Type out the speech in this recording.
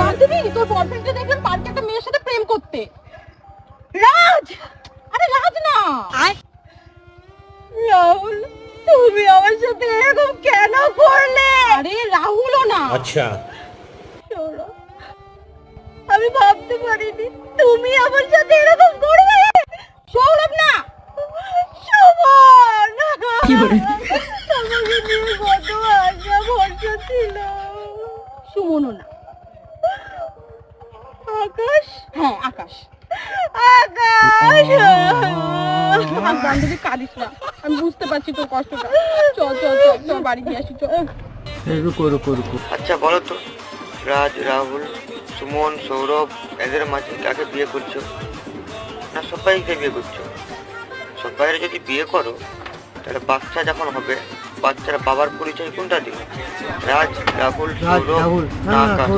বান্ধবী তোর বয়ফ্রেন্ডকে দেখলাম পার্কে একটা মেয়ের সাথে প্রেম করতে। রাজ, আরে রাজ না, রাহুল, তুমি আমার সাথে এরকম কেন করলে? আরে রাহুলও না। আচ্ছা, আমি ভাবতে পারিনি তুমি আমার সাথে এরকম করবে। সৌরভ না, সুমন। কি করে আমাকে নিয়ে কত আশা ভরসা ছিল। সুমনও না, আকাশ। হ্যাঁ আকাশ, আকাশ। বান্ধবী কাঁদিস না, আমি বুঝতে পারছি তোর কষ্টটা। চল চল চল চল বাড়ি গিয়ে আসি, চল। রুকো রুকো রুকো। আচ্ছা বলো তো, রাজ, রাহুল, সুমন, সৌরভ এদের মাঝে কাকে বিয়ে করছো? না সবাইকে বিয়ে করছো? সবাই যদি বিয়ে করো তাহলে বাচ্চা যখন হবে বাচ্চার বাবার পরিচয় কোনটা দিবে? রাজ, রাহুল, সৌরভ না আকাশ?